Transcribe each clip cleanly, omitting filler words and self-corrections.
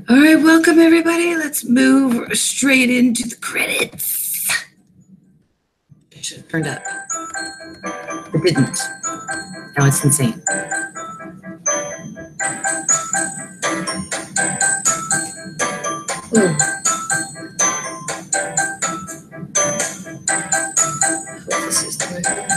All right, welcome everybody. Let's move straight into the credits. Should have turned up. It didn't. Now it's insane. Ooh. This is the right one.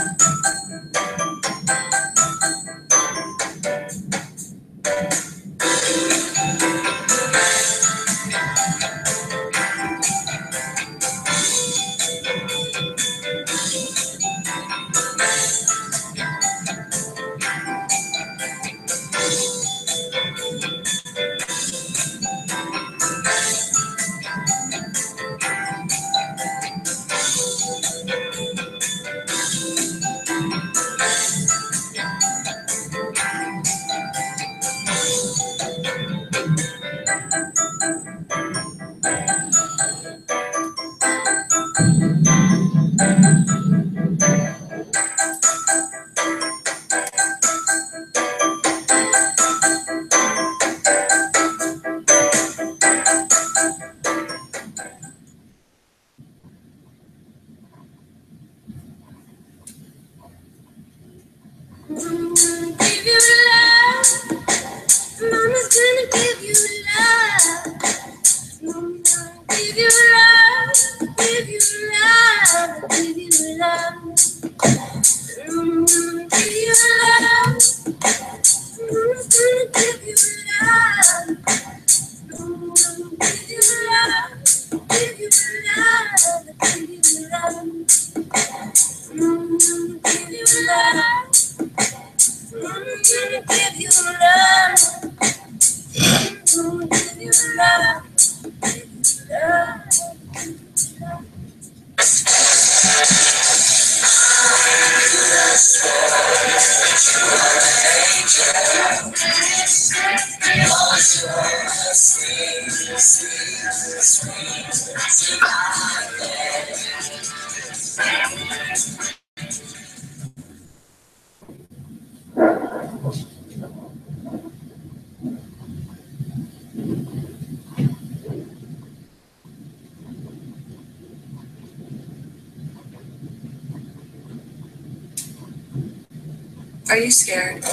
Are you scared?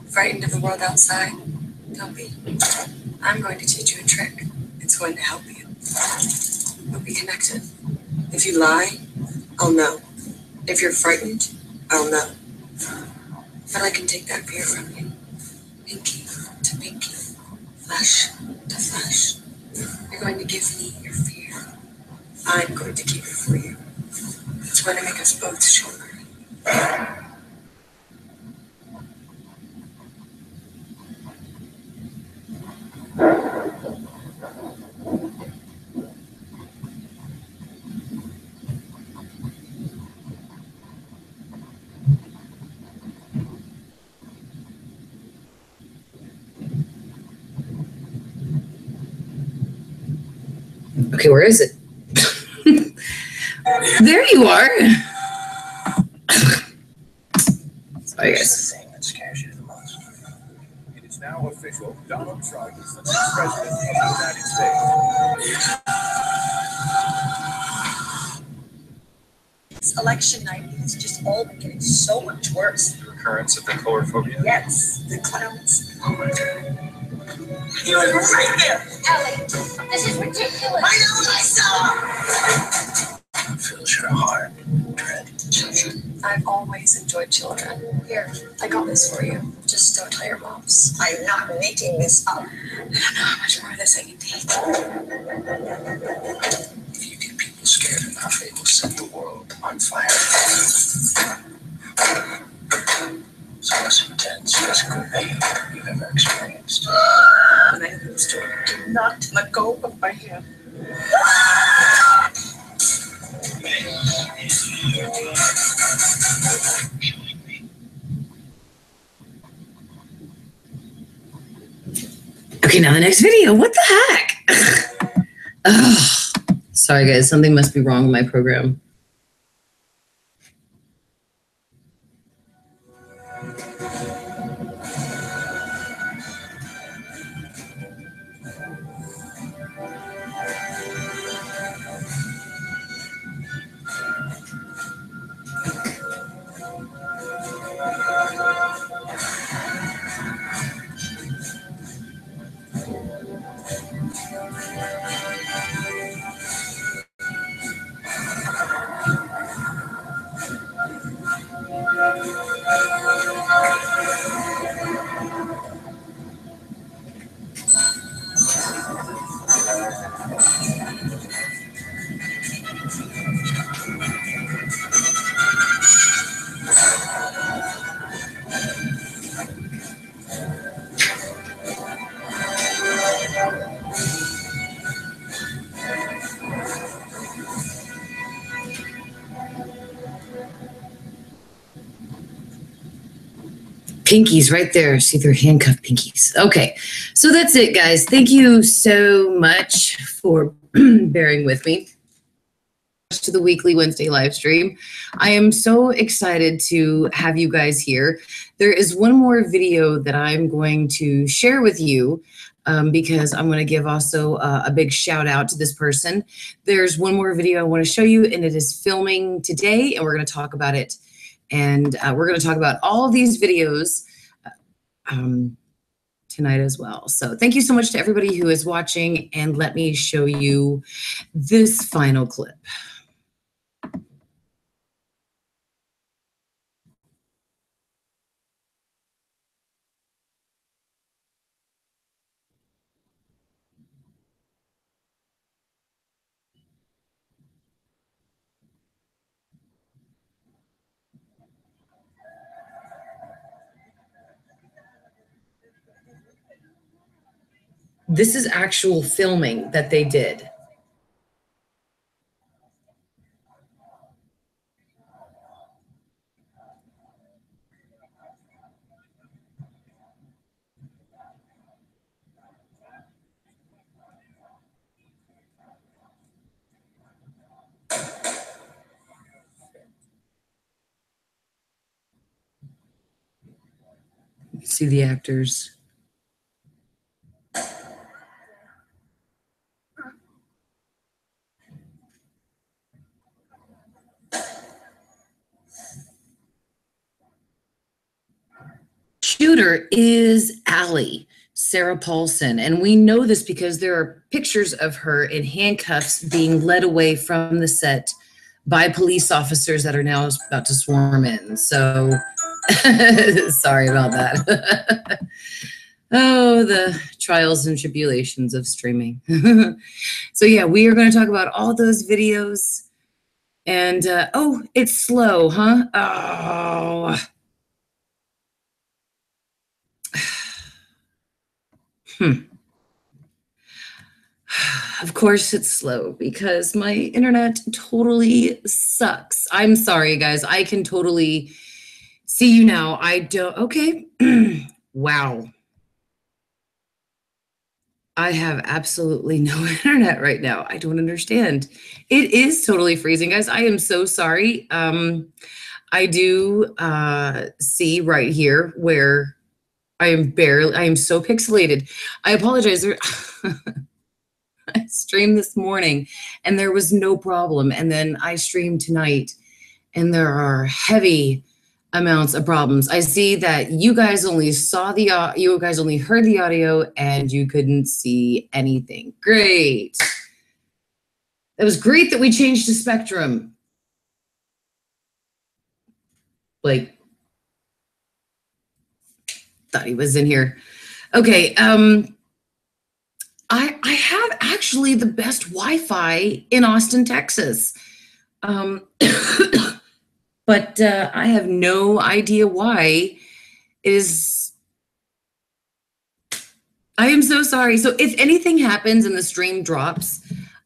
Frightened of the world outside? Don't be. I'm going to teach you a trick. It's going to help you. You'll be connected. If you lie, I'll know. If you're frightened, I'll know. But I can take that fear from you. Pinky to pinky. Flesh to flesh. You're going to give me your fear. I'm going to keep it for you. It's going to make us both stronger. Okay, where is it? There you are. Sorry, guys. The thing that scares you the most. It is now official. Donald Trump is the next president of the United States. It's election night. It's just all been getting so much worse. The recurrence of the colorophobia. Yes, the clowns. Oh my God. He was right there. Ellie, this is ridiculous. I know what I saw. Fills your heart, dread. Children. I've always enjoyed children. Here, I got this for you. Just don't tell your moms. I'm not making this up. I don't know how much more of this I can take. If you get people scared enough, it will set the world on fire. It's the most intense physical pain you've ever experienced. When I opened this door, Do not let go of my hand. okay, now the next video. What the heck? Ugh. Sorry, guys. Something must be wrong with my program. Pinkies right there. See, they're handcuffed pinkies. Okay, so that's it, guys. Thank you so much for bearing with me to the weekly Wednesday live stream. I am so excited to have you guys here. There is one more video that I'm going to share with you because I'm going to give also a big shout out to this person. There's one more video I want to show you, and it is filming today, and we're going to talk about it. And we're going to talk about all of these videos tonight as well. So thank you so much to everybody who is watching, and let me show you this final clip. This is actual filming that they did. See the actors. Shooter is Allie, Sarah Paulson, and we know this because there are pictures of her in handcuffs being led away from the set by police officers that are now about to swarm in. So sorry about that. Oh, the trials and tribulations of streaming. So yeah, we are going to talk about all those videos. And oh, it's slow, huh? Oh. Of course it's slow because my internet totally sucks. I'm sorry, guys. I can totally see you now. I don't. Okay. Wow. I have absolutely no internet right now. I don't understand. It is totally freezing, guys. I am so sorry. I do see right here where I am so pixelated. I apologize. I streamed this morning and there was no problem. And then I streamed tonight and there are heavy amounts of problems. I see that you guys only saw you guys only heard the audio and you couldn't see anything. Great. It was great that we changed to Spectrum. Like, thought he was in here. Okay. I have actually the best Wi-Fi in Austin, Texas. But I have no idea why. I am so sorry. So if anything happens and the stream drops,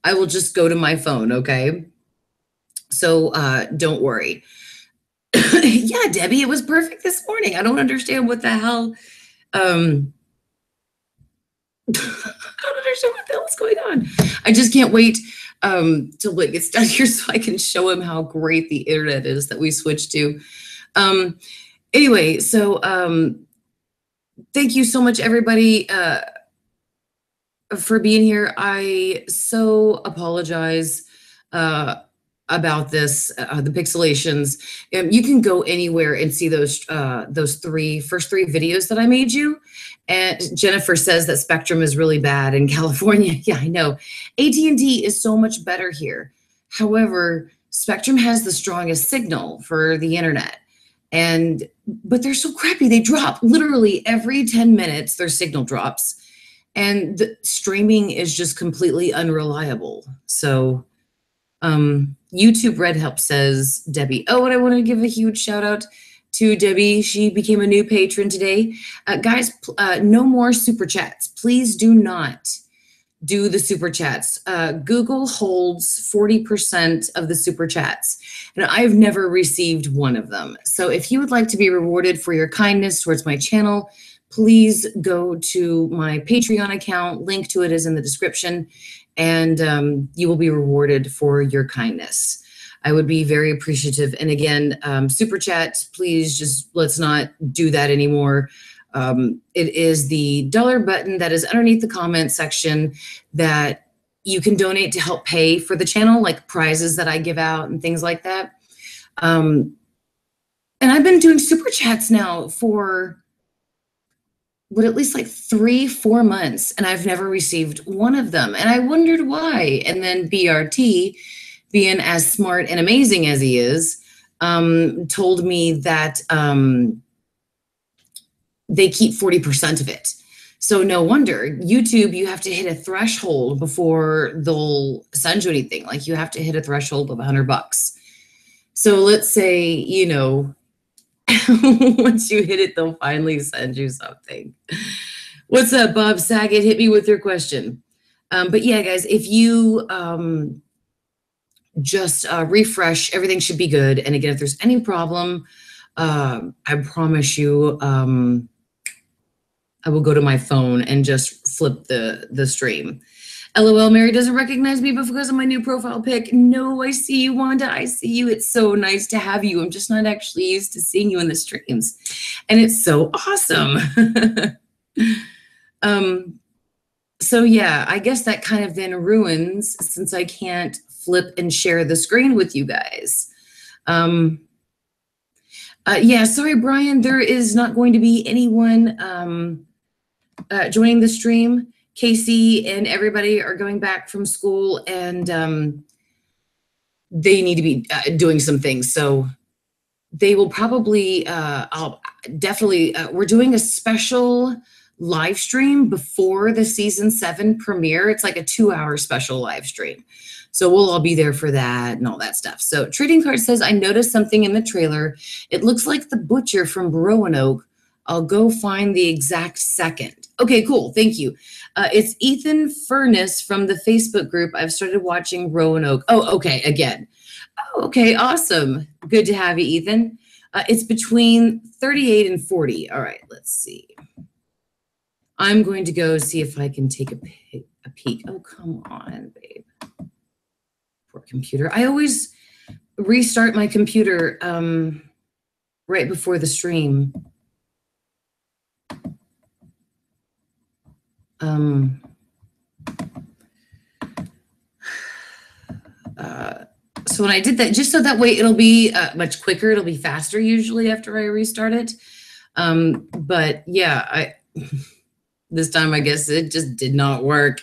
I will just go to my phone, okay? So don't worry. Yeah, Debbie, it was perfect this morning. I don't understand what the hell. I don't understand what the hell is going on. I just can't wait till it gets done here so I can show him how great the internet is that we switched to. Anyway, so thank you so much, everybody, for being here. I so apologize about this, the pixelations. You can go anywhere and see those first three videos that I made you. And Jennifer says that Spectrum is really bad in California. Yeah, I know. AT&T is so much better here. However, Spectrum has the strongest signal for the internet. But they're so crappy. They drop literally every 10 minutes, their signal drops. and the streaming is just completely unreliable. So YouTube Red Help says, Debbie. Oh, and I want to give a huge shout out to Debbie. She became a new patron today. Guys, no more super chats. Please do not do the super chats. Google holds 40% of the super chats, and I've never received one of them. So if you would like to be rewarded for your kindness towards my channel, please go to my Patreon account. Link to it is in the description, and you will be rewarded for your kindness. I would be very appreciative. And again, super chat, please just let's not do that anymore. It is the dollar button that is underneath the comment section that you can donate to help pay for the channel, like prizes that I give out and things like that. And I've been doing super chats now for at least like 3-4 months, and I've never received one of them. And I wondered why. And then BRT, being as smart and amazing as he is, told me that they keep 40% of it. So no wonder. YouTube, you have to hit a threshold before they'll send you anything. Like you have to hit a threshold of $100. So let's say, you know, once you hit it, they'll finally send you something. What's up, Bob Saget? Hit me with your question. But yeah, guys, if you just refresh, everything should be good. And again, if there's any problem, I promise you, I will go to my phone and just flip the stream. LOL, Mary doesn't recognize me because of my new profile pic. No, I see you, Wanda. I see you. It's so nice to have you. I'm just not actually used to seeing you in the streams. And it's so awesome. So yeah, I guess that kind of then ruins, since I can't flip and share the screen with you guys. Yeah, sorry, Brian, there is not going to be anyone joining the stream. Casey and everybody are going back from school, and they need to be doing some things. So they will probably, I'll definitely, we're doing a special live stream before the season 7 premiere. It's like a 2-hour special live stream. So we'll all be there for that and all that stuff. So Trading Card says, I noticed something in the trailer. It looks like the butcher from Roanoke. I'll go find the exact second. Okay, cool. Thank you. It's Ethan Furness from the Facebook group. I've started watching Roanoke. Oh, okay. Again. Oh, okay. Awesome. Good to have you, Ethan. It's between 38 and 40. All right. Let's see. I'm going to go see if I can take a peek. Oh, come on, babe. Poor computer. I always restart my computer right before the stream. So when I did that, just so that way it'll be much quicker, it'll be faster usually after I restart it. But yeah, this time I guess it just did not work.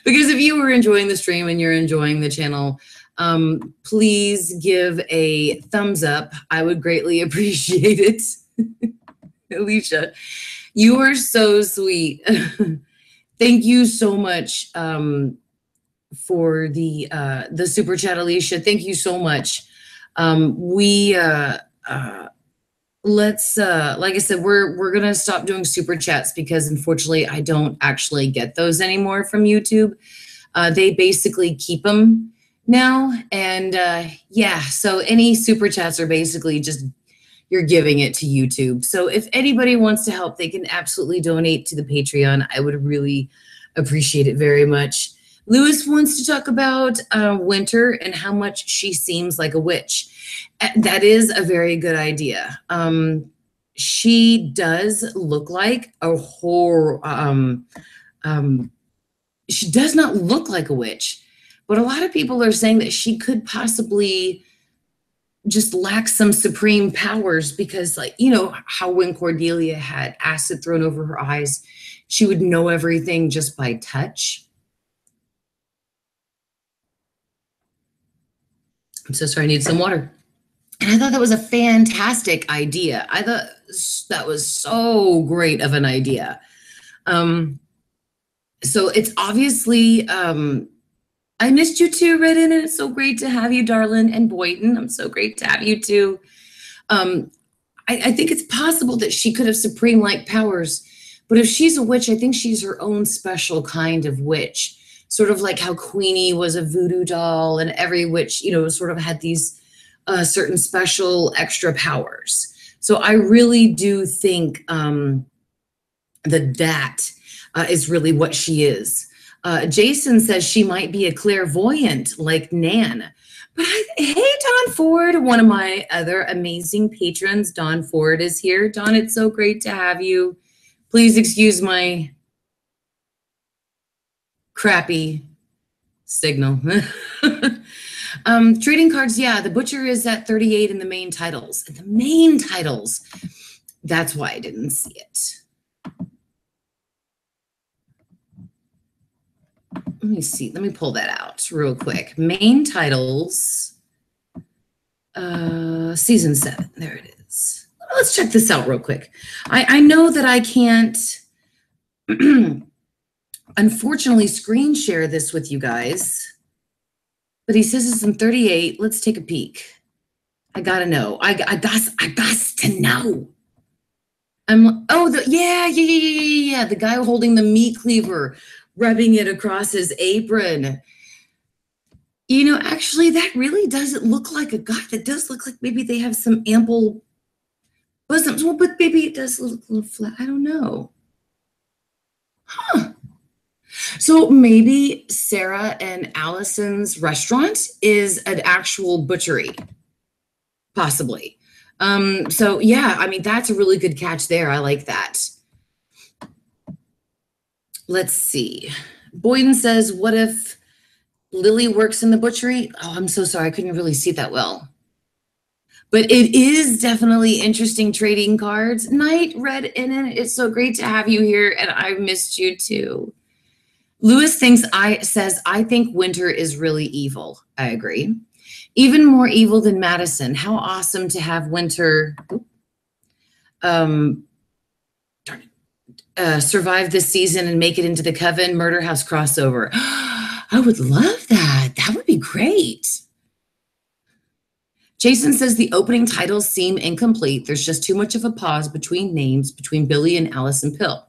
Because if you were enjoying the stream and you're enjoying the channel, please give a thumbs up. I would greatly appreciate it. Alicia, you are so sweet. Thank you so much for the super chat, Alicia. Thank you so much. Let's like I said, we're gonna stop doing super chats because unfortunately I don't actually get those anymore from YouTube. They basically keep them now, and yeah, so any super chats are basically just you're giving it to YouTube. So if anybody wants to help, they can absolutely donate to the Patreon. I would really appreciate it very much. Lewis wants to talk about Winter and how much she seems like a witch. That is a very good idea. She does look like a horror. She does not look like a witch, but a lot of people are saying that she could possibly just lack some supreme powers because, like, you know, how when Cordelia had acid thrown over her eyes, she would know everything just by touch. I'm so sorry, I need some water. And I thought that was a fantastic idea. I thought that was so great of an idea. So it's obviously, I missed you too, Redden, and it's so great to have you, darling, and Boyden. I'm so great to have you too. I think it's possible that she could have supreme-like powers, but if she's a witch, I think she's her own special kind of witch. Sort of like how Queenie was a voodoo doll, and every witch, sort of had these certain special extra powers. So I really do think that is really what she is. Jason says she might be a clairvoyant like Nan. But hey, Don Ford, one of my other amazing patrons, Don Ford is here. Don, it's so great to have you. Please excuse my crappy signal. Trading cards, yeah, the Butcher is at 38 in the main titles. The main titles, that's why I didn't see it. Let me see. Let me pull that out real quick. Main titles, season 7. There it is. Let's check this out real quick. I know that I can't, unfortunately, screen share this with you guys, but he says it's in 38. Let's take a peek. I gotta know. I got to know. Yeah. The guy holding the meat cleaver, rubbing it across his apron. Actually, that really doesn't look like a guy. That does look like maybe they have some ample bosoms. Well, but maybe it does look a little flat. I don't know. Huh. So maybe Sarah and Allison's restaurant is an actual butchery. Possibly. So yeah, I mean, that's a really good catch there. I like that. Let's see. Boyden says, what if Lily works in the butchery? Oh, I'm so sorry. I couldn't really see that well. But it is definitely interesting trading cards. Night, Red in it. It's so great to have you here, and I missed you too. Lewis says, I think Winter is really evil. I agree. Even more evil than Madison. How awesome to have Winter survive this season and make it into the Coven Murder House crossover. I would love that. That would be great. Jason says the opening titles seem incomplete. There's just too much of a pause between names between Billy and Allison Pill.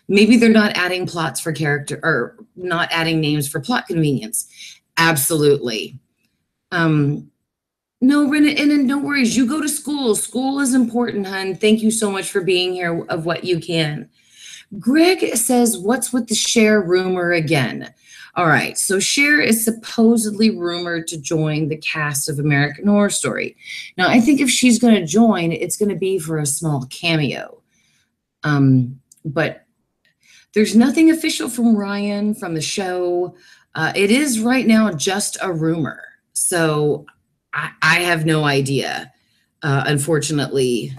Maybe they're not adding plots for character or not adding names for plot convenience. Absolutely. No, Renan, no worries. You go to school. School is important, hun. Thank you so much for being here of what you can. Greg says, what's with the Cher rumor again? All right, so Cher is supposedly rumored to join the cast of American Horror Story. Now, I think if she's going to join, it's going to be for a small cameo. But there's nothing official from Ryan, from the show. It is right now just a rumor. So I have no idea, unfortunately,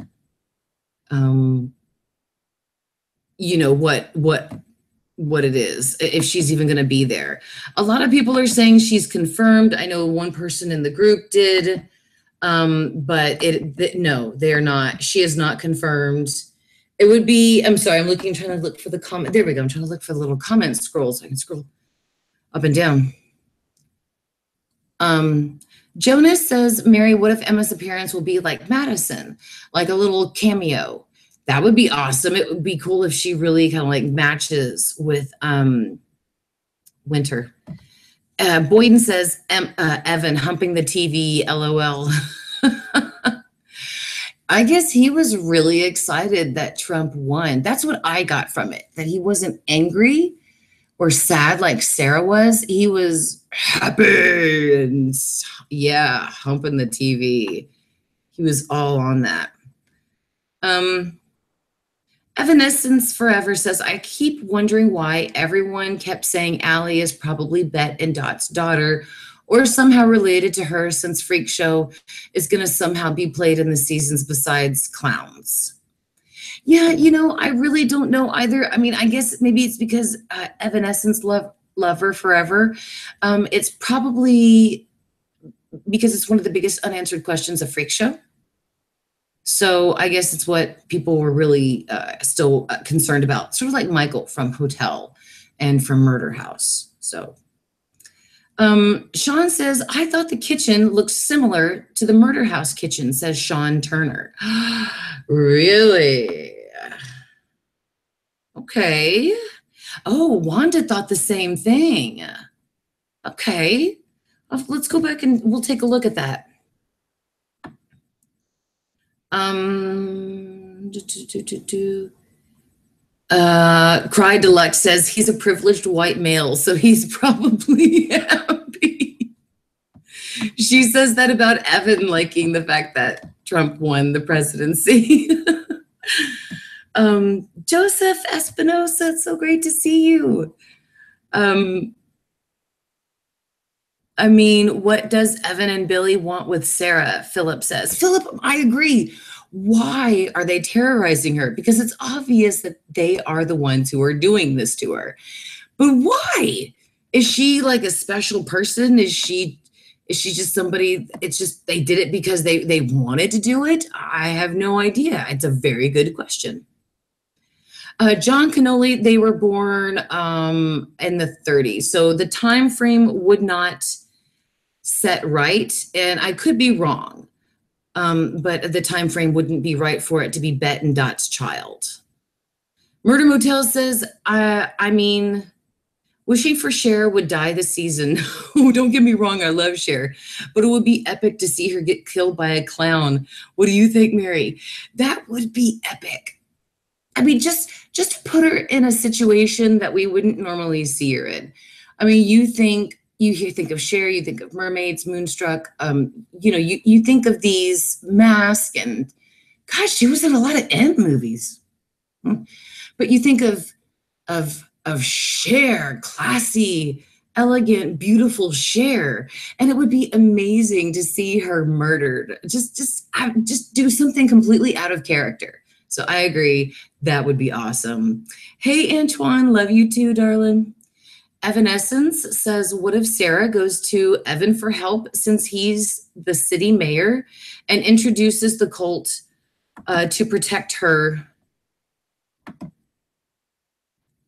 what it is, if she's even going to be there. A lot of people are saying she's confirmed. I know one person in the group did, but no, they are not. She is not confirmed. It would be, I'm sorry, trying to look for the comment. There we go. I'm trying to look for the little comment scroll so I can scroll up and down. Jonas says, Mary, what if Emma's appearance will be like Madison, like a little cameo? That would be awesome. It would be cool if she really kind of like matches with Winter. Boyden says, Evan humping the TV, LOL. I guess he was really excited that Trump won. That's what I got from it, that he wasn't angry or sad like Sarah was. He was happy and, yeah, humping the TV. He was all on that. Evanescence Forever says, I keep wondering why everyone kept saying Allie is probably Bet and Dot's daughter or somehow related to her, since Freak Show is going to somehow be played in the seasons besides clowns. Yeah, I really don't know either. I mean, I guess maybe it's because Evanescence love her forever. It's probably because it's one of the biggest unanswered questions of Freak Show. So I guess it's what people were really still concerned about, sort of like Michael from Hotel and from Murder House. So Sean says, I thought the kitchen looked similar to the Murder House kitchen, says Sean Turner. Really? Okay. Oh, Wanda thought the same thing. Okay. Let's go back and we'll take a look at that. Cry Deluxe says he's a privileged white male, so he's probably happy. She says that about Evan liking the fact that Trump won the presidency. Joseph Espinosa, it's so great to see you. I mean, what does Evan and Billy want with Sarah? Philip says. Philip, I agree. Why are they terrorizing her? Because it's obvious that they are the ones who are doing this to her. But why? Is she like a special person? Is she just somebody? It's just they did it because they wanted to do it? I have no idea. It's a very good question. John Cannoli, they were born in the 30s. So the time frame would not set right, and I could be wrong, but the time frame wouldn't be right for it to be Bet and Dot's child. Murder Motel says, I mean, wishing for Cher would die this season. Don't get me wrong, I love Cher, but it would be epic to see her get killed by a clown. What do you think, Mary? That would be epic. I mean, just put her in a situation that we wouldn't normally see her in. I mean, you think of Cher, you think of mermaids, Moonstruck, you think of these Mask, and gosh, she was in a lot of Ant movies. But you think of Cher, classy, elegant, beautiful Cher, and it would be amazing to see her murdered. Just do something completely out of character. So I agree, that would be awesome. Hey, Antoine, love you too, darling. Evanescence says, what if Sarah goes to Evan for help since he's the city mayor and introduces the cult to protect her?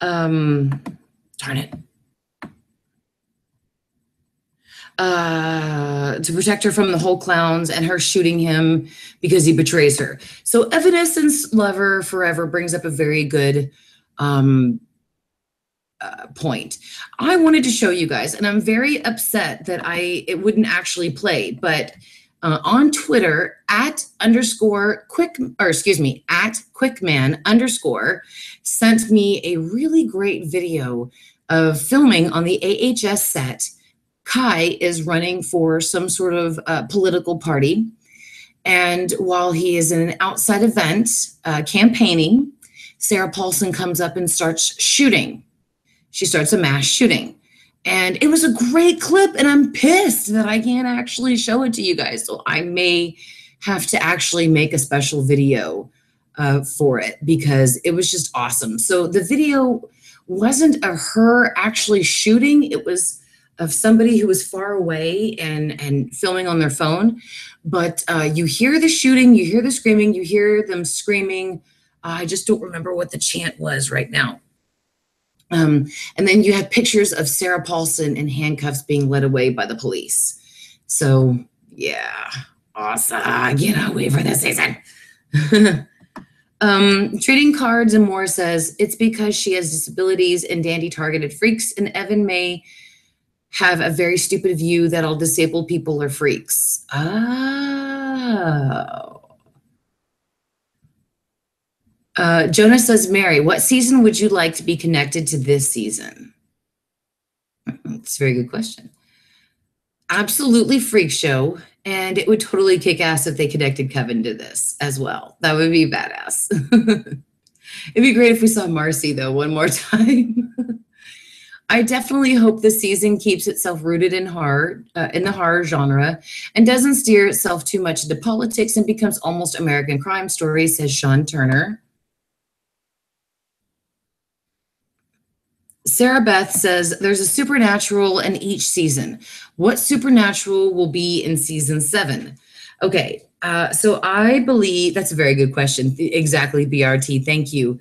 Darn it. To protect her from the whole clowns and her shooting him because he betrays her. So Evanescence Lover Forever brings up a very good point. I wanted to show you guys, and I'm very upset that it wouldn't actually play, but on Twitter at @Quickman_ sent me a really great video of filming on the AHS set. Kai is running for some sort of political party. And while he is in an outside event campaigning, Sarah Paulson comes up and starts shooting. She starts a mass shooting. And it was a great clip, and I'm pissed that I can't actually show it to you guys. So I may have to actually make a special video for it because it was just awesome. So the video wasn't of her actually shooting. It was of somebody who was far away and filming on their phone. But you hear the shooting, you hear the screaming, you hear them screaming. I just don't remember what the chant was right now. And then you have pictures of Sarah Paulson in handcuffs being led away by the police. So yeah, awesome. Get away for this season. Trading Cards and More says, it's because she has disabilities and Dandy targeted freaks, and Evan may have a very stupid view that all disabled people are freaks. Oh. Jonah says, Mary, what season would you like to be connected to this season? It's a very good question. Absolutely freak show. And it would totally kick ass if they connected Kevin to this as well. That would be badass. It'd be great if we saw Marcy, though, one more time. I definitely hope the season keeps itself rooted in horror, in the horror genre, and doesn't steer itself too much into politics and becomes almost American Crime Story, says Sean Turner. Sarah Beth says, there's a supernatural in each season. What supernatural will be in season 7? Okay, so I believe that's a very good question. Exactly, BRT. Thank you.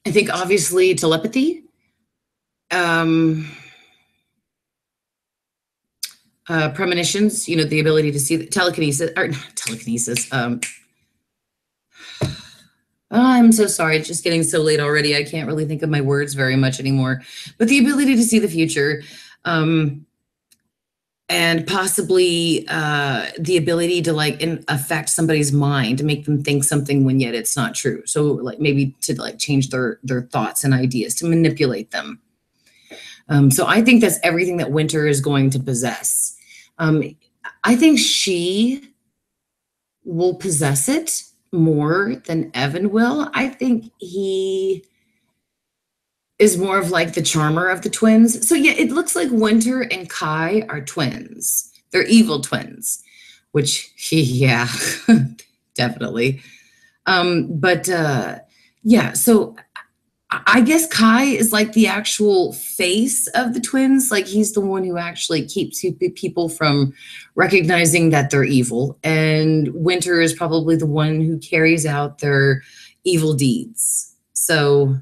I think obviously telepathy, premonitions, you know, the ability to see telekinesis, or not telekinesis. I'm so sorry. It's just getting so late already. I can't really think of my words very much anymore. But the ability to see the future, and possibly the ability to like affect somebody's mind, to make them think something when yet it's not true. So like maybe to like change their thoughts and ideas, to manipulate them. So I think that's everything that Winter is going to possess. I think she will possess it more than Evan will. I think he is more of like the charmer of the twins. So yeah, it looks like Winter and Kai are twins. They're evil twins, which yeah, definitely. Yeah, so I guess Kai is like the actual face of the twins. Like he's the one who actually keeps people from recognizing that they're evil. And Winter is probably the one who carries out their evil deeds. So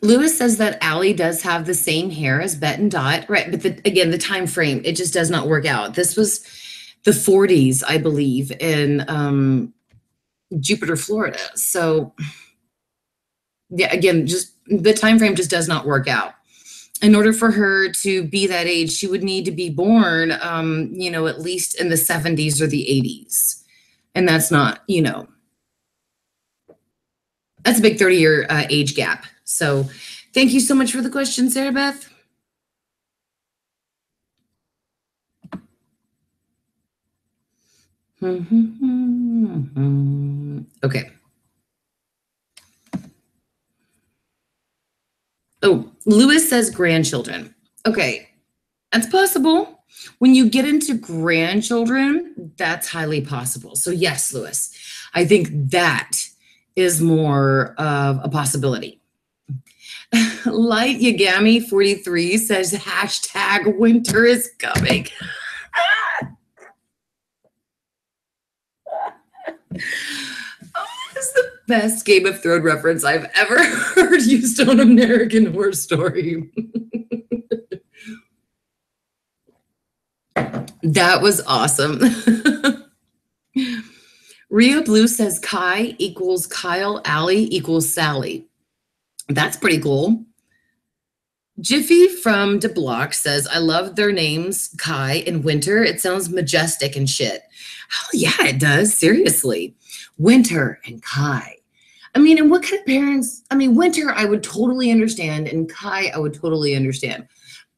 Lewis says that Allie does have the same hair as Bet and Dot. Right. But again, the time frame, it just does not work out. This was the 40s, I believe, in Jupiter, Florida. So yeah, again, just the time frame just does not work out. In order for her to be that age, she would need to be born, you know, at least in the 70s or the 80s. And that's not, you know, that's a big 30-year age gap. So thank you so much for the question, Sarah Beth. Okay. Oh, Lewis says grandchildren. Okay, that's possible. When you get into grandchildren, that's highly possible. So yes, Lewis, I think that is more of a possibility. Light Yagami 43 says hashtag winter is coming. Oh, that's the best Game of Thrones reference I've ever heard used on American Horror Story. That was awesome. Rio Blue says Kai equals Kyle, Allie equals Sally. That's pretty cool. Jiffy from DeBlock says, I love their names, Kai and Winter. It sounds majestic and shit. Oh, yeah, it does. Seriously. Winter and Kai. I mean, and what kind of parents? I mean, Winter, I would totally understand, and Kai, I would totally understand.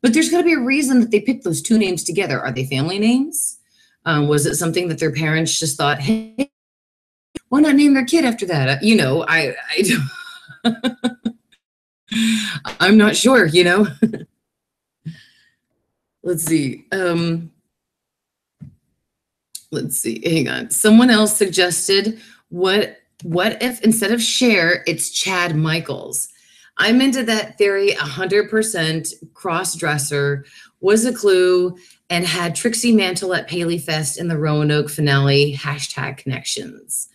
But there's got to be a reason that they picked those two names together. Are they family names? Was it something that their parents just thought, hey, why not name their kid after that? You know, I I'm not sure, you know. Let's see. Let's see. Hang on. Someone else suggested what if instead of Cher, it's Chad Michaels? I'm into that theory 100%. Cross-dresser was a clue and had Trixie Mantle at Paley Fest in the Roanoke finale. Hashtag connections.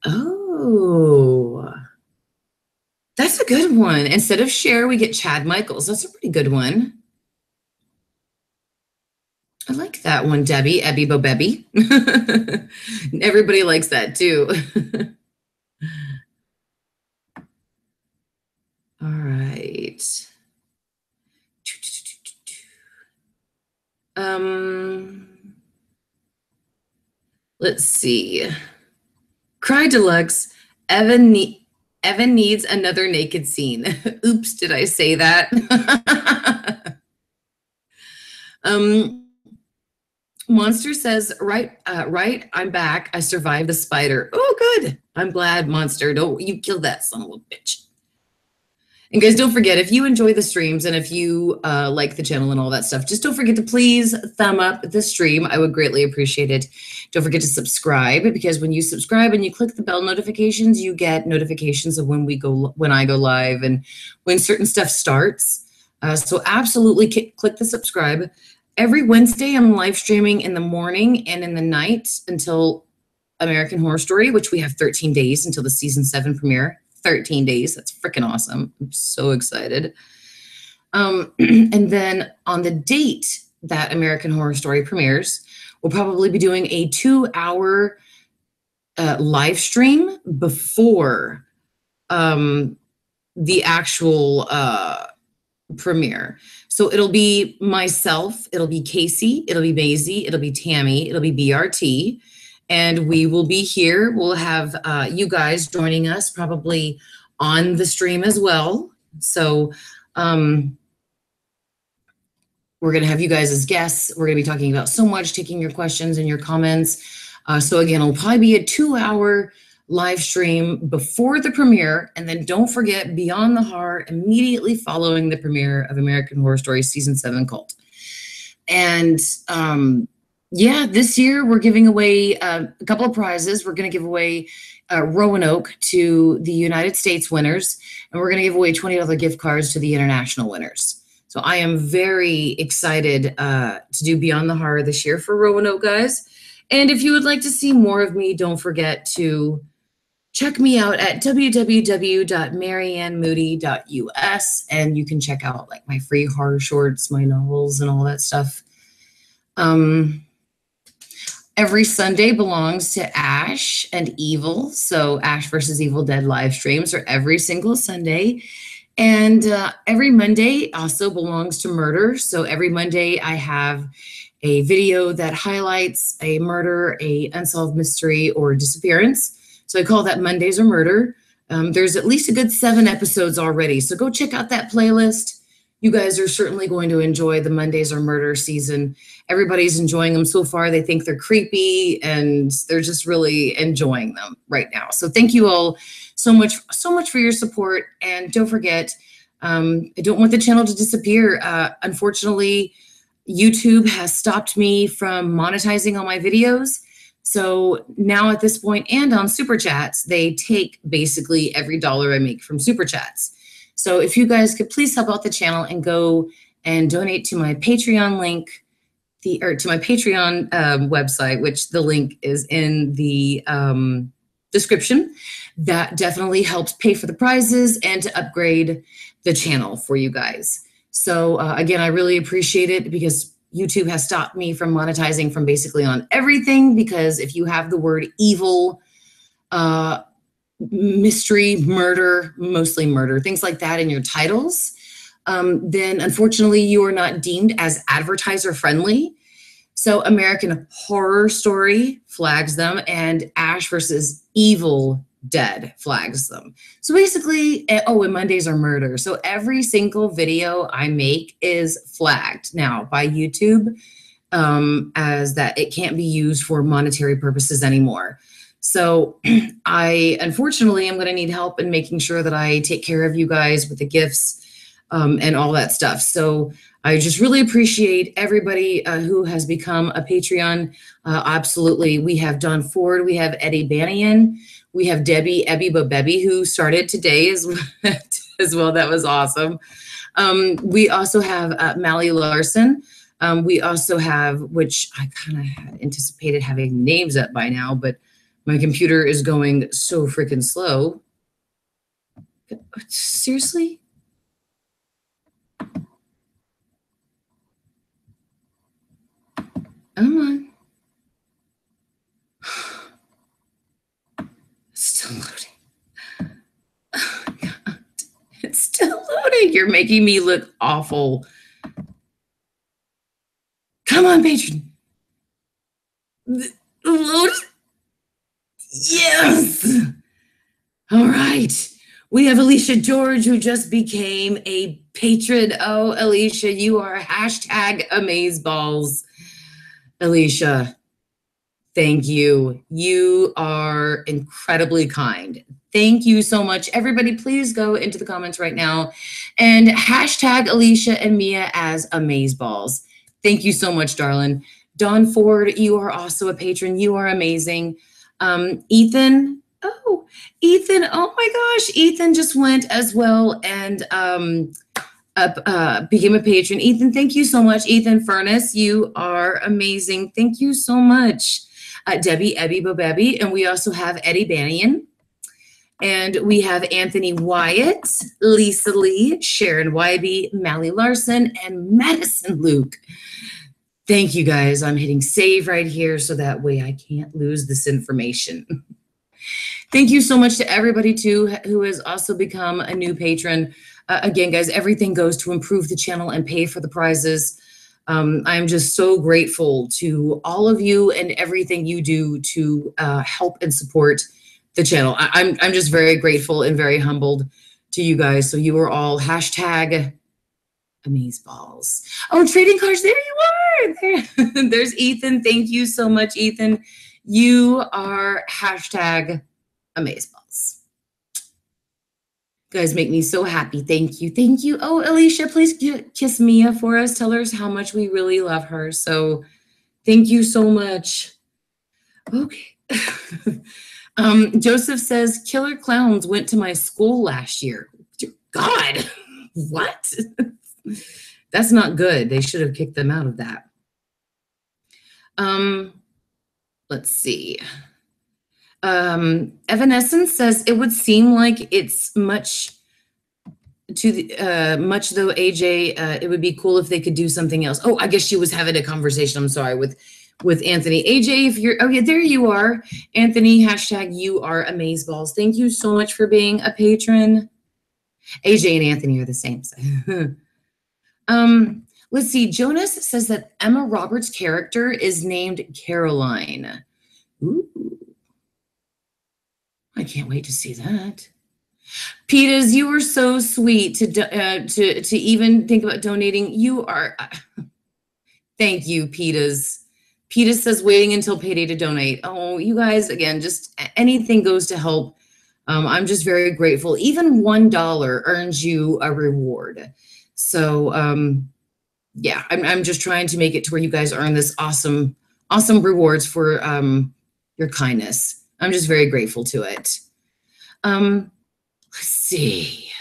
Oh, that's a good one. Instead of Cher, we get Chad Michaels. That's a pretty good one. I like that one, Debbie. Ebby Bo Bebby. Everybody likes that too. All right. Let's see. Cry Deluxe. Evan needs another naked scene. Oops, did I say that? Monster says, right, I'm back. I survived the spider. Oh, good. I'm glad, Monster. Don't you kill that son of a bitch. And guys, don't forget, if you enjoy the streams and if you like the channel and all that stuff, just don't forget to please thumb up the stream. I would greatly appreciate it. Don't forget to subscribe, because when you subscribe and you click the bell notifications, you get notifications of when I go live and when certain stuff starts. So absolutely click the subscribe. Every Wednesday, I'm live streaming in the morning and in the night until American Horror Story, which we have 13 days until the season 7 premiere. 13 days. That's freaking awesome. I'm so excited. And then on the date that American Horror Story premieres, we'll probably be doing a 2-hour live stream before the actual premiere. So it'll be myself, it'll be Casey, it'll be Maisie, it'll be Tammy, it'll be BRT, and we will be here. We'll have you guys joining us probably on the stream as well. So we're going to have you guys as guests. We're going to be talking about so much, taking your questions and your comments. So again, it'll probably be a 2-hour live stream before the premiere. And then don't forget, Beyond the Horror, immediately following the premiere of American Horror Story Season 7 Cult. And yeah, this year we're giving away a couple of prizes. We're going to give away Roanoke to the United States winners. And we're going to give away $20 gift cards to the international winners. So I am very excited to do Beyond the Horror this year for Roanoke, guys. And if you would like to see more of me, don't forget to check me out at www.maryannmoody.us, and you can check out like my free horror shorts, my novels, and all that stuff. Every Sunday belongs to Ash and Evil. So Ash versus Evil Dead live streams are every single Sunday. And every Monday also belongs to Murder. So every Monday I have a video that highlights a murder, a unsolved mystery, or disappearance. So I call that Mondays or Murder. There's at least a good 7 episodes already. So go check out that playlist. You guys are certainly going to enjoy the Mondays or Murder season. Everybody's enjoying them so far. They think they're creepy and they're just really enjoying them right now. So thank you all so much for your support. And don't forget, I don't want the channel to disappear. Unfortunately, YouTube has stopped me from monetizing all my videos. So now at this point, and on Super Chats, they take basically every dollar I make from Super Chats. So if you guys could please help out the channel and go and donate to my Patreon link, to my Patreon website, which the link is in the description. That definitely helps pay for the prizes and to upgrade the channel for you guys. So again, I really appreciate it because YouTube has stopped me from monetizing from basically on everything, because if you have the word evil, mystery, murder, mostly murder, things like that in your titles, then unfortunately you are not deemed as advertiser friendly. So American Horror Story flags them, and Ash versus Evil Dead flags them. So basically, and Mondays are Murder. So every single video I make is flagged now by YouTube as that it can't be used for monetary purposes anymore. So I unfortunately am going to need help in making sure that I take care of you guys with the gifts and all that stuff. So I just really appreciate everybody who has become a Patreon. Absolutely. We have Don Ford. We have Eddie Banian. We have Debbie Bobebby, who started today as well. That was awesome. We also have Mally Larson. We also have, which I kind of had anticipated having names up by now, but my computer is going so freaking slow. Seriously? Come on. Still loading. Oh, God. It's still loading. You're making me look awful. Come on, patron. Load. Yes. All right. We have Alicia George, who just became a patron. Oh, Alicia, you are #amazeballs. Alicia, thank you. You are incredibly kind. Thank you so much. Everybody, please go into the comments right now and #Alicia and Mia as amazeballs. Thank you so much, darling. Don Ford, you are also a patron. You are amazing. Ethan. Oh, Ethan. Oh my gosh. Ethan just went as well and became a patron. Ethan, thank you so much. Ethan Furness, you are amazing. Thank you so much. Debbie Ebby Bobebby, and we also have Eddie Bannion. And we have Anthony Wyatt, Lisa Lee, Sharon Wybe, Mally Larson, and Madison Luke. Thank you guys. I'm hitting save right here so that way I can't lose this information. Thank you so much to everybody too who has also become a new patron. Again, guys, everything goes to improve the channel and pay for the prizes. I'm just so grateful to all of you and everything you do to help and support the channel. I'm just very grateful and very humbled to you guys. So you are all hashtag amazeballs. Oh, trading cards, there you are. There's Ethan. Thank you so much, Ethan. You are hashtag amazeballs. Guys make me so happy. Thank you. Thank you. Oh, Alicia, please kiss Mia for us. Tell her how much we really love her. So thank you so much. Okay. Joseph says, killer clowns went to my school last year. God, what? That's not good. They should have kicked them out of that. Let's see. Evanescence says, it would seem like it's much though AJ, it would be cool if they could do something else. Oh, I guess she was having a conversation, I'm sorry, with Anthony. AJ, if you're, oh yeah, there you are. Anthony, hashtag you are amazeballs. Thank you so much for being a patron. AJ and Anthony are the same. Let's see. Jonas says that Emma Roberts' character is named Caroline. Ooh. I can't wait to see that. Petas, you were so sweet to even think about donating. You are. Thank you, Petas. Petas says waiting until payday to donate. Oh, you guys, again, just anything goes to help. I'm just very grateful. Even $1 earns you a reward. So yeah, I'm just trying to make it to where you guys earn this awesome rewards for your kindness. I'm just very grateful to it. Let's see.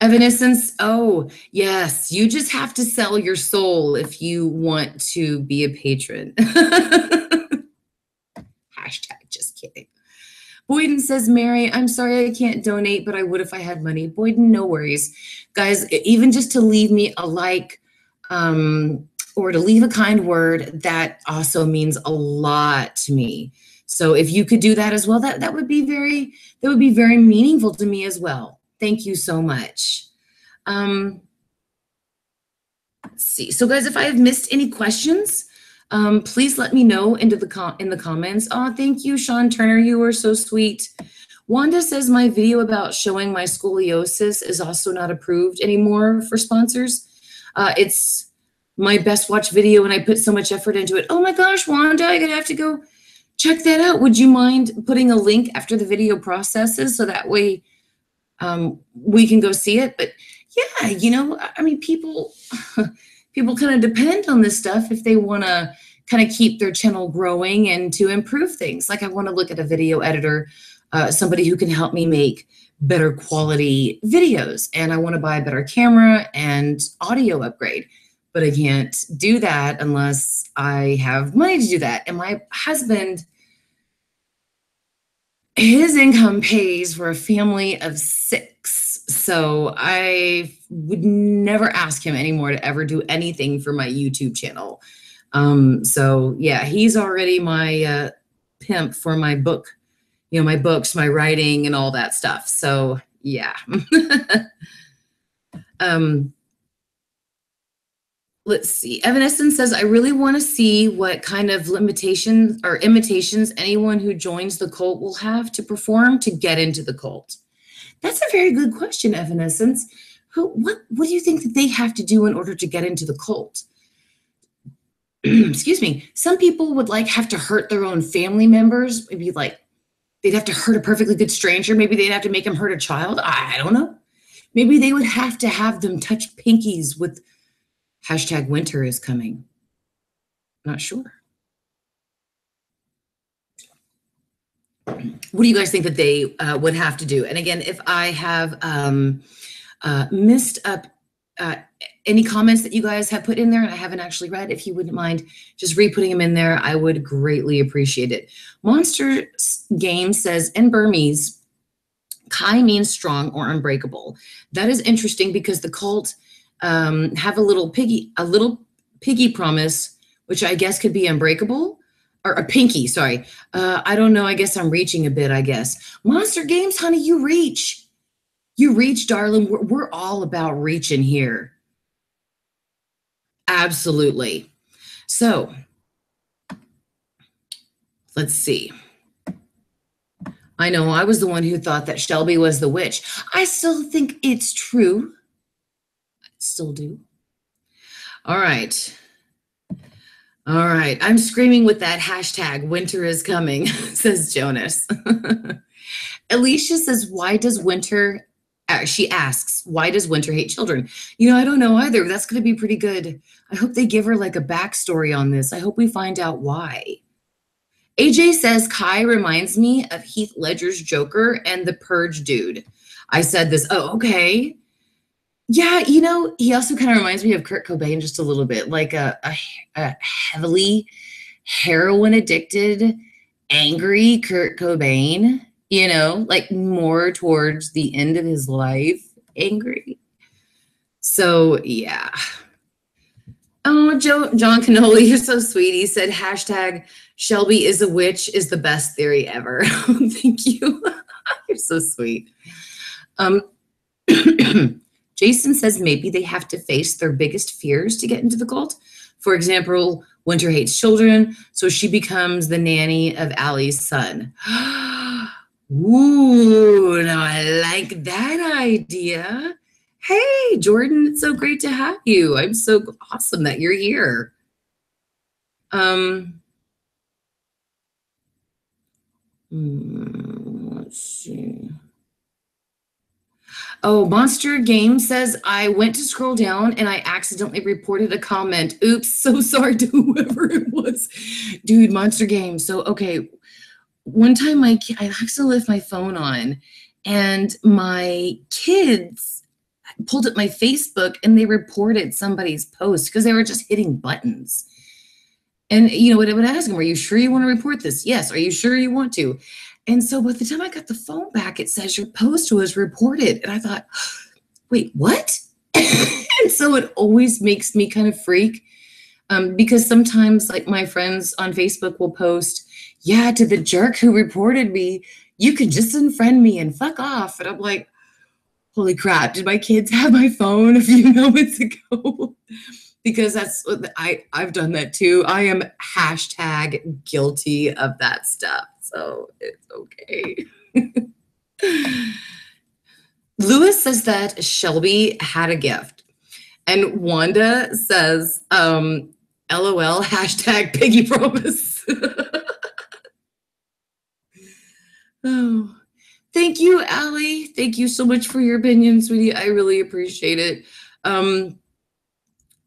Evanescence. Oh, yes. You just have to sell your soul if you want to be a patron. Hashtag just kidding. Boyden says, Mary, I'm sorry I can't donate, but I would if I had money. Boyden, no worries. Guys, even just to leave me a like or to leave a kind word, that also means a lot to me. So if you could do that as well, that would be very meaningful to me as well. Thank you so much. Let's see. So guys, if I have missed any questions, please let me know in the comments. Oh, thank you, Sean Turner. You are so sweet. Wanda says my video about showing my scoliosis is also not approved anymore for sponsors. It's my best watched video and I put so much effort into it. Oh my gosh, Wanda, I'm gonna have to go check that out. Would you mind putting a link after the video processes so that way we can go see it? But yeah, you know, I mean, people kind of depend on this stuff if they want to kind of keep their channel growing and to improve things. Like I want to look at a video editor, somebody who can help me make better quality videos. And I want to buy a better camera and audio upgrade. But I can't do that unless I have money to do that. And my husband, his income pays for a family of 6. So I would never ask him anymore to ever do anything for my YouTube channel. So yeah, he's already my pimp for my book, you know, my books, my writing and all that stuff. So yeah. Let's see. Evanescence says, I really want to see what kind of limitations or imitations anyone who joins the cult will have to perform to get into the cult. That's a very good question, Evanescence. What do you think that they have to do in order to get into the cult? Excuse me. Some people would have to hurt their own family members. Maybe they'd have to hurt a perfectly good stranger. Maybe they'd have to make them hurt a child. I don't know. Maybe they would have to have them touch pinkies with hashtag winter is coming. Not sure. What do you guys think that they would have to do? And again, if I have missed up Any comments that you guys have put in there and I haven't actually read, if you wouldn't mind just re-putting them in there, I would greatly appreciate it. Monster Game says, in Burmese, Kai means strong or unbreakable. That is interesting because the cult have a little piggy promise, which I guess could be unbreakable, or a pinky, sorry. I don't know, I guess I'm reaching a bit, I guess. Monster Games, honey, you reach. You reach, darling. We're all about reaching here. Absolutely. So, let's see. I know I was the one who thought that Shelby was the witch. I still think it's true. I still do. All right. All right. I'm screaming with that hashtag, winter is coming, says Jonas. Alicia says, why does winter, she asks, why does winter hate children? You know, I don't know either. That's going to be pretty good. I hope they give her like a backstory on this. I hope we find out why. AJ says, Kai reminds me of Heath Ledger's Joker and the Purge dude. I said this. Oh, okay. Yeah, you know, he also kind of reminds me of Kurt Cobain just a little bit, like a heavily heroin addicted, angry Kurt Cobain, you know, like more towards the end of his life, angry. So, yeah. Oh, John Canoli, you're so sweet. He said, hashtag Shelby is a witch is the best theory ever. Thank you. You're so sweet. Jason says maybe they have to face their biggest fears to get into the cult. For example, Winter hates children, so she becomes the nanny of Allie's son. Ooh, now I like that idea. Hey, Jordan, it's so great to have you. I'm so awesome that you're here. Let's see. Oh, Monster Game says, I went to scroll down and I accidentally reported a comment. Oops, so sorry to whoever it was. Dude, Monster Game. So, okay, one time I accidentally left my phone on and my kids pulled up my Facebook and they reported somebody's post because they were just hitting buttons. And, you know, what I would ask them, are you sure you want to report this? Yes. Are you sure you want to? And so by the time I got the phone back, it says your post was reported. And I thought, wait, what? And so it always makes me kind of freak because sometimes like my friends on Facebook will post, yeah, to the jerk who reported me, you can just unfriend me and fuck off. And I'm like, holy crap, did my kids have my phone a few moments ago? Because that's what I've done that too. I am hashtag guilty of that stuff. So it's okay. Lewis says that Shelby had a gift. And Wanda says, LOL, hashtag piggy promise. Oh, thank you, Allie. Thank you so much for your opinion, sweetie. I really appreciate it.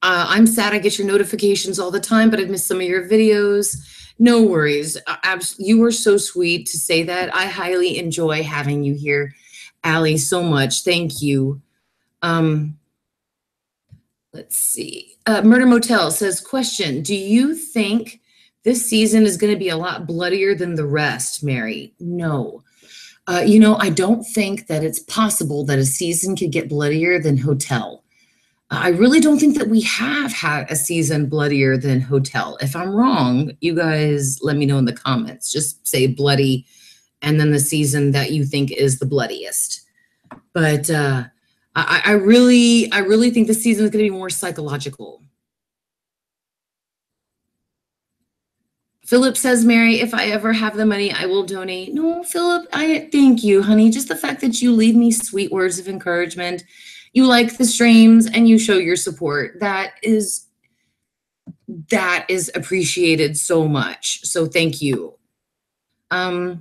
I'm sad I get your notifications all the time, but I've missed some of your videos. No worries. You were so sweet to say that. I highly enjoy having you here, Allie, so much. Thank you. Let's see. Murder Motel says, question, do you think this season is going to be a lot bloodier than the rest, Mary? No. You know, I don't think that it's possible that a season could get bloodier than Hotel. I really don't think that we have had a season bloodier than Hotel. If I'm wrong, you guys let me know in the comments. Just say bloody and then the season that you think is the bloodiest. But I really think this season is going to be more psychological. Philip says, Mary, if I ever have the money, I will donate. No, Philip, I thank you, honey. Just the fact that you leave me sweet words of encouragement, you like the streams, and you show your support. That is appreciated so much. So thank you. That's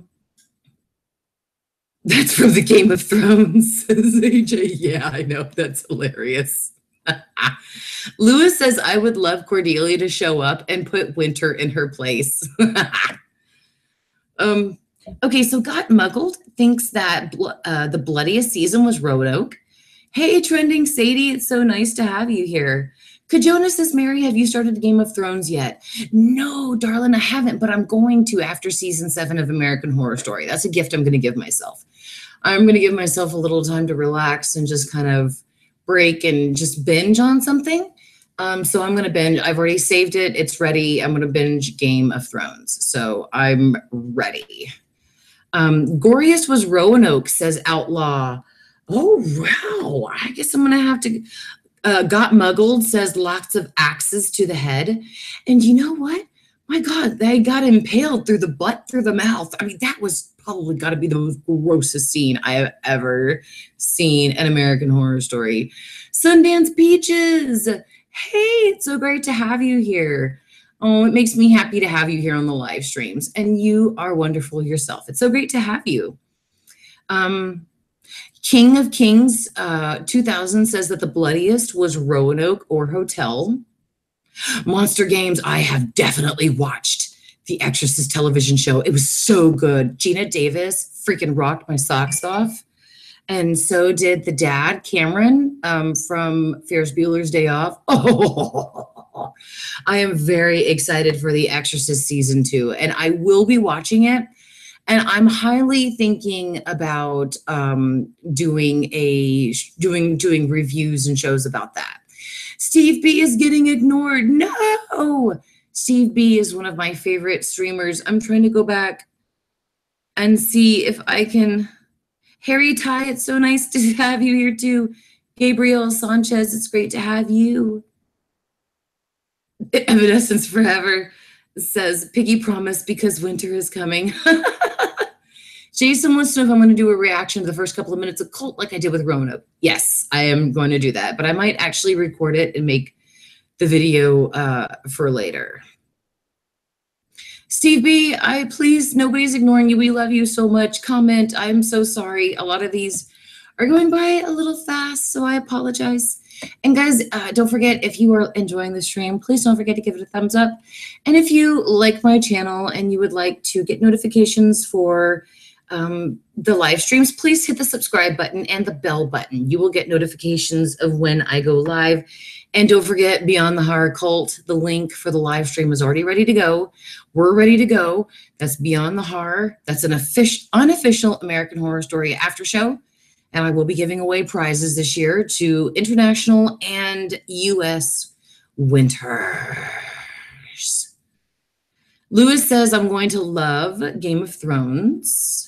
from the Game of Thrones, says AJ. Yeah, I know. That's hilarious. Lewis says, I would love Cordelia to show up and put Winter in her place. Okay, so Got Muggled thinks that the bloodiest season was Roanoke. Hey, Trending Sadie, it's so nice to have you here. Kajonas says, Mary, have you started Game of Thrones yet? No, darling, I haven't, but I'm going to after season 7 of American Horror Story. That's a gift I'm going to give myself. I'm going to give myself a little time to relax and just kind of break and just binge on something. So I'm going to binge. I've already saved it. It's ready. I'm going to binge Game of Thrones. So I'm ready. Goriest was Roanoke, says Outlaw. Oh, wow. I guess I'm going to have to... Got Muggled says lots of axes to the head. And you know what? My God, they got impaled through the butt, through the mouth. I mean, that was probably got to be the most grossest scene I have ever seen in American Horror Story. Sundance Peaches. Hey, it's so great to have you here. Oh, it makes me happy to have you here on the live streams. And you are wonderful yourself. It's so great to have you. King of Kings 2000 says that the bloodiest was Roanoke or Hotel. Monster Games, I have definitely watched the Exorcist television show. It was so good. Gina Davis freaking rocked my socks off. And so did the dad, Cameron, from Ferris Bueller's Day Off. Oh, I am very excited for the Exorcist season 2, and I will be watching it. And I'm highly thinking about doing reviews and shows about that. Steve B is getting ignored. No, Steve B is one of my favorite streamers. I'm trying to go back and see if I can. Harry Ty, it's so nice to have you here too. Gabriel Sanchez, it's great to have you. Evanescence Forever says, Piggy promise because winter is coming. Jason wants to know if I'm going to do a reaction to the first couple of minutes of Cult like I did with Roanoke. Yes, I am going to do that, but I might actually record it and make the video for later. Steve B, please, nobody's ignoring you. We love you so much. Comment. I'm so sorry. A lot of these are going by a little fast, so I apologize. And guys, don't forget, if you are enjoying the stream, please don't forget to give it a thumbs up. And if you like my channel and you would like to get notifications for the live streams, please hit the subscribe button and the bell button. You will get notifications of when I go live. And don't forget, Beyond the Horror Cult, the link for the live stream is already ready to go. We're ready to go. That's Beyond the Horror. That's an unofficial American Horror Story after show. And I will be giving away prizes this year to international and U.S. winters. Lewis says, I'm going to love Game of Thrones.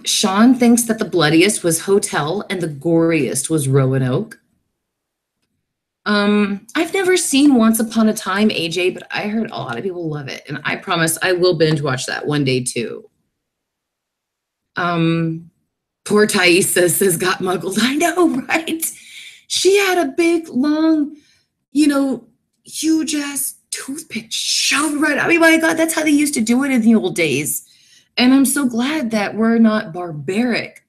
Sean thinks that the bloodiest was Hotel and the goriest was Roanoke. I've never seen Once Upon a Time, AJ, but I heard a lot of people love it. And I promise I will binge watch that one day too. Poor Thaisa says, got muggled. I know, right? She had a big, long, huge ass toothpick shoved right. I mean, my God, that's how they used to do it in the old days. And I'm so glad that we're not barbaric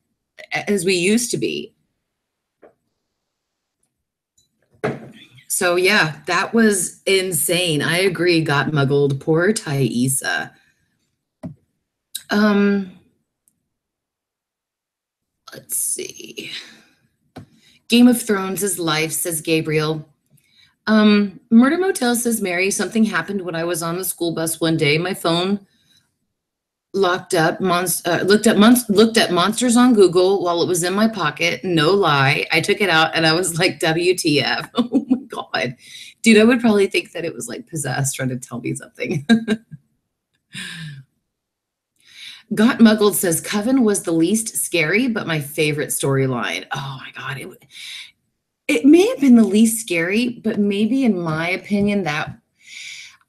as we used to be. So yeah, that was insane. I agree, got muggled. Poor Thaisa. Let's see. Game of Thrones is life, says Gabriel. Murder Motel says, Mary, something happened when I was on the school bus one day. My phone looked at monsters on Google while it was in my pocket. No lie. I took it out and I was like, WTF. Oh my God. Dude, I would probably think that it was like possessed trying to tell me something. Got Muggled says, Coven was the least scary, but my favorite storyline. Oh my God. It may have been the least scary, but maybe in my opinion that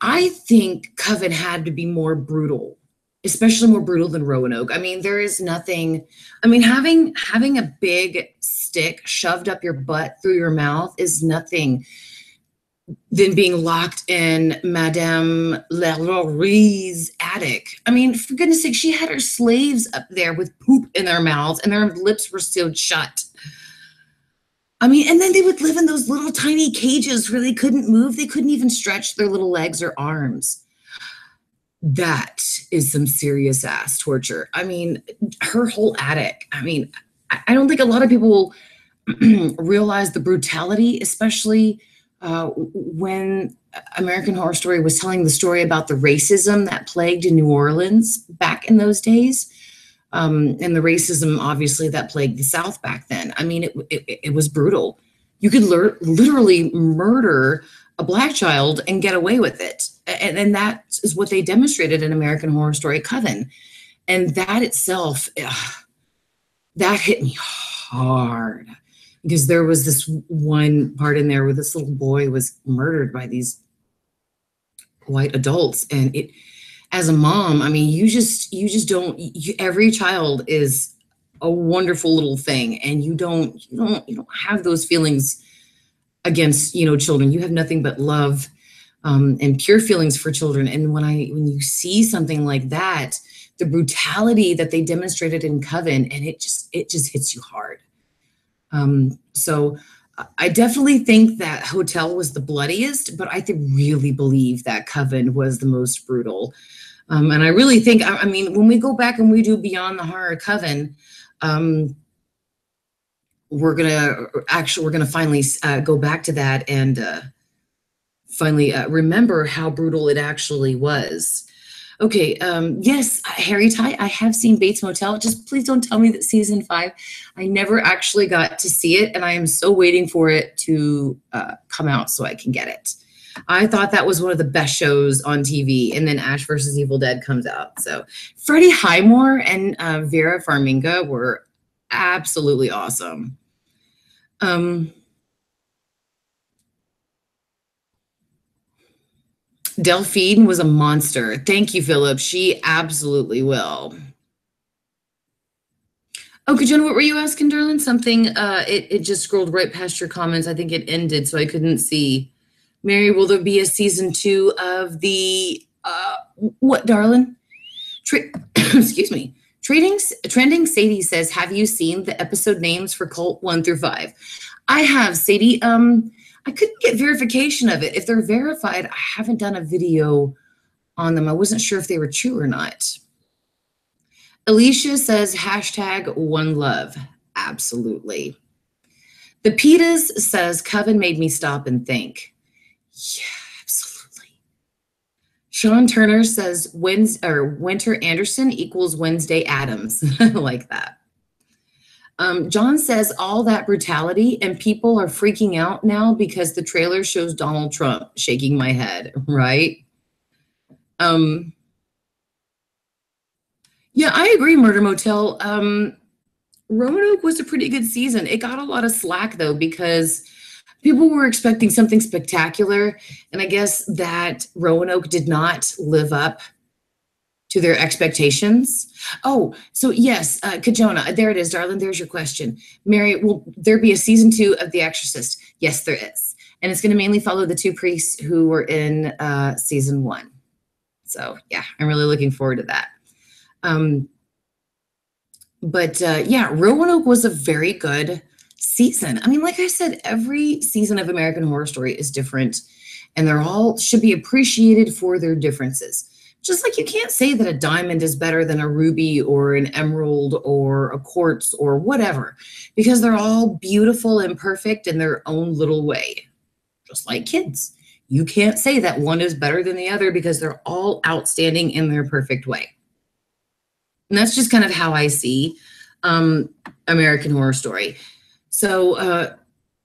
I think Coven had to be more brutal. Especially more brutal than Roanoke. I mean, there is nothing. I mean, having a big stick shoved up your butt through your mouth is nothing than being locked in Madame Lerorie's attic. I mean, for goodness sake, she had her slaves up there with poop in their mouths and their lips were sealed shut. I mean, and then they would live in those little tiny cages where they couldn't move. They couldn't even stretch their little legs or arms. that is some serious ass torture. I mean, her whole attic. I mean, I don't think a lot of people realize the brutality, especially when American Horror Story was telling the story about the racism that plagued New Orleans back in those days. And the racism, obviously, that plagued the South back then. I mean, it was brutal. You could literally murder a Black child and get away with it. And that is what they demonstrated in American Horror Story Coven. And that itself, that hit me hard, because there was this one part in there where this little boy was murdered by these white adults. And it, as a mom, I mean, you just don't, every child is a wonderful little thing. And you don't have those feelings against, children. You have nothing but love and pure feelings for children. And when you see something like that, the brutality that they demonstrated in Coven, and it just hits you hard. So I definitely think that Hotel was the bloodiest, but I really believe that Coven was the most brutal. And I really think, I mean, when we go back and we do Beyond the Horror Coven, we're gonna finally go back to that and finally remember how brutal it actually was. Okay, yes, Harry Ty, I have seen Bates Motel. Just please don't tell me that season 5. I never actually got to see it, and I am so waiting for it to come out so I can get it. I thought that was one of the best shows on TV, and then Ash vs. Evil Dead comes out. So Freddie Highmore and Vera Farmiga were absolutely awesome. Delphine was a monster. Thank you, Philip. She absolutely will. Okay, Jenna, what were you asking, darling? Something, it just scrolled right past your comments. I think it ended, so I couldn't see. Mary, will there be a season 2 of the, what, darling? Excuse me. Trending Sadie says, have you seen the episode names for Cult 1 through 5? I have, Sadie. I couldn't get verification of it. If they're verified, I haven't done a video on them. I wasn't sure if they were true or not. Alicia says, hashtag one love. Absolutely. The Pitas says, Coven made me stop and think. Yeah, absolutely. Sean Turner says, Winter Anderson equals Wednesday Addams. I like that. John says all that brutality and people are freaking out now because the trailer shows Donald Trump. Shaking my head, right? Yeah, I agree, Murder Motel. Roanoke was a pretty good season. It got a lot of slack, though, because people were expecting something spectacular. And I guess that Roanoke did not live up to their expectations. Oh, so yes, Kajona, there it is, darling. There's your question. Mary, will there be a season 2 of The Exorcist? Yes, there is. And it's going to mainly follow the 2 priests who were in season 1. So yeah, I'm really looking forward to that. Yeah, Roanoke was a very good season. I mean, like I said, every season of American Horror Story is different, and they're all should be appreciated for their differences. Just like you can't say that a diamond is better than a ruby or an emerald or a quartz or whatever, because they're all beautiful and perfect in their own little way. Just like kids. You can't say that one is better than the other because they're all outstanding in their perfect way. And that's just kind of how I see American Horror Story. So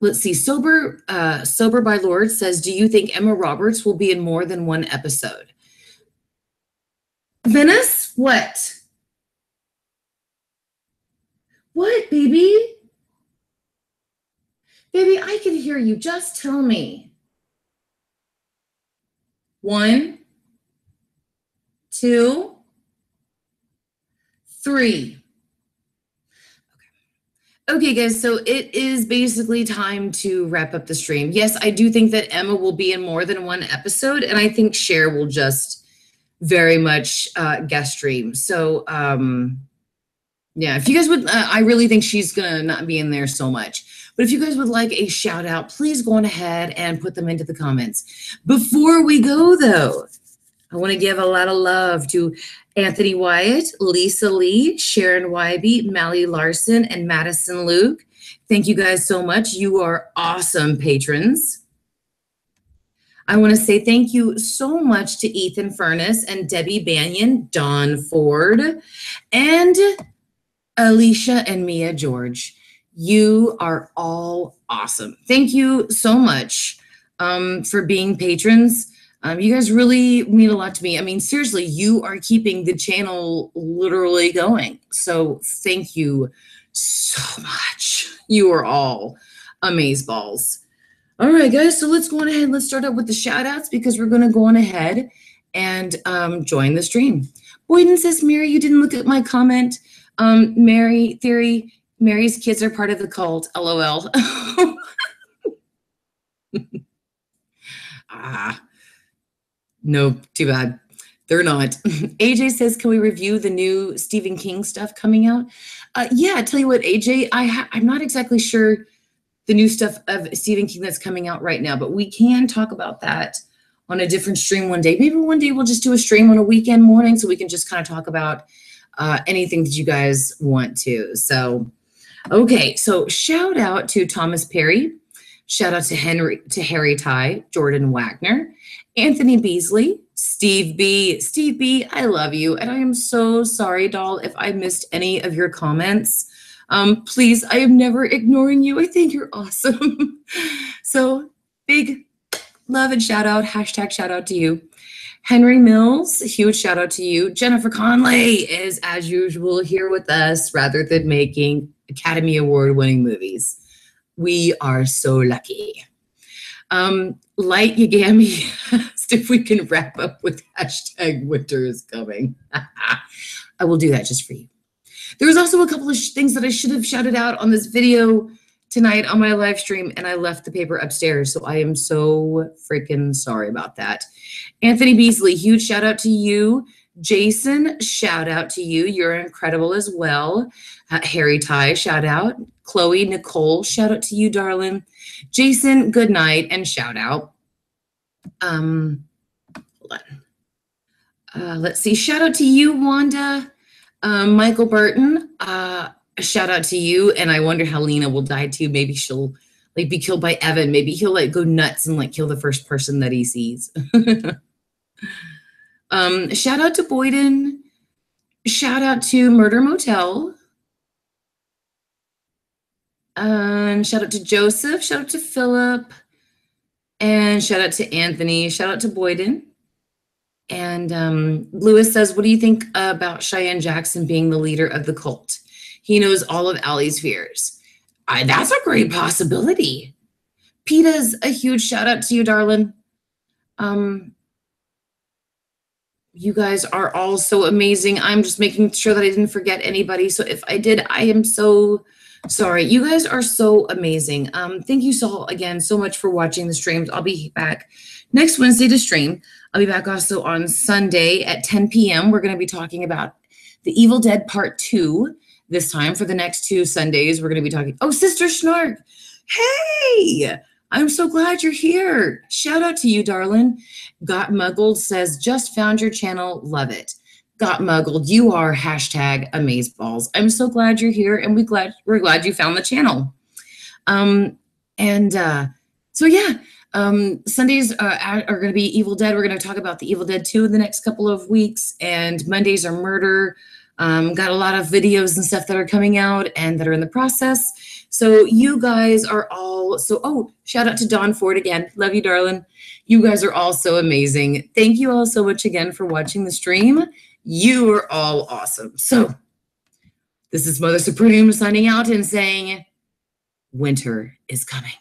let's see. Sober by Lord says, do you think Emma Roberts will be in more than one episode? Venice, what? What, baby? Baby, I can hear you. Just tell me. 1, 2, 3. Okay, guys, so it is basically time to wrap up the stream. Yes, I do think that Emma will be in more than one episode, and I think Cher will just very much guest stream. So yeah, if you guys would, I really think she's gonna not be in there so much. But if you guys would like a shout out, please go on ahead and put them into the comments. Before we go though, I want to give a lot of love to Anthony Wyatt, Lisa Lee, Sharon Wybe, Mally Larson, and Madison Luke. Thank you guys so much. You are awesome patrons. I want to say thank you so much to Ethan Furness and Debbie Banyan, Don Ford, and Alicia and Mia George. You are all awesome. Thank you so much for being patrons. You guys really mean a lot to me. I mean, seriously, you are keeping the channel literally going. So thank you so much. You are all amazeballs. All right, guys, so let's go on ahead. Let's start out with the shout outs because we're going to go on ahead and join the stream. Boyden says, Mary, you didn't look at my comment. Mary Theory, Mary's kids are part of the cult. LOL. No, too bad. They're not. AJ says, can we review the new Stephen King stuff coming out? Yeah, I tell you what, AJ, I'm not exactly sure the new stuff of Stephen King that's coming out right now, but we can talk about that on a different stream one day. Maybe one day we'll just do a stream on a weekend morning so we can just kind of talk about anything that you guys want to. So, okay, so shout out to Thomas Perry. Shout out to Harry Ty, Jordan Wagner, Anthony Beasley, Steve B. Steve B, I love you. And I am so sorry, doll, if I missed any of your comments. Please, I am never ignoring you. I think you're awesome. So big love and shout out, hashtag shout out to you. Henry Mills, huge shout out to you. Jennifer Conley is, as usual, here with us rather than making Academy Award winning movies. We are so lucky. Light Yagami asked if we can wrap up with hashtag winter is coming. I will do that just for you. There was also a couple of things that I should have shouted out on this video tonight on my live stream, and I left the paper upstairs, so I am so freaking sorry about that. Anthony Beasley, huge shout out to you. Jason, shout out to you. You're incredible as well. Harry Ty, shout out. Chloe, Nicole, shout out to you, darling. Jason, good night, and shout out. Hold on. Let's see. Shout out to you, Wanda. Michael Burton, a shout out to you. And I wonder how Lena will die too. Maybe she'll like be killed by Evan. Maybe he'll like go nuts and like kill the first person that he sees. Shout out to Boyden. Shout out to Murder Motel. Shout out to Joseph. Shout out to Philip. And shout out to Anthony. Shout out to Boyden. And Lewis says, what do you think about Cheyenne Jackson being the leader of the cult? He knows all of Allie's fears. That's a great possibility. Peta's a huge shout out to you, darling. You guys are all so amazing. I'm just making sure that I didn't forget anybody. So if I did, I am so sorry. You guys are so amazing. Thank you so again so much for watching the streams. I'll be back next Wednesday to stream. I'll be back also on Sunday at 10 p.m. We're going to be talking about The Evil Dead Part 2 this time. For the next 2 Sundays, we're going to be talking. Oh, Sister Snark. Hey, I'm so glad you're here. Shout out to you, darling. Got Muggled says, just found your channel. Love it. Got Muggled. You are hashtag amazeballs. I'm so glad you're here, and we're glad you found the channel. So yeah. Sundays are going to be Evil Dead. We're going to talk about the Evil Dead 2 in the next couple of weeks. And Mondays are murder. Got a lot of videos and stuff that are coming out and that are in the process. So you guys are all shout out to Don Ford again. Love you, darling. You guys are all so amazing. Thank you all so much again for watching the stream. You are all awesome. So this is Mother Supreme signing out and saying, winter is coming.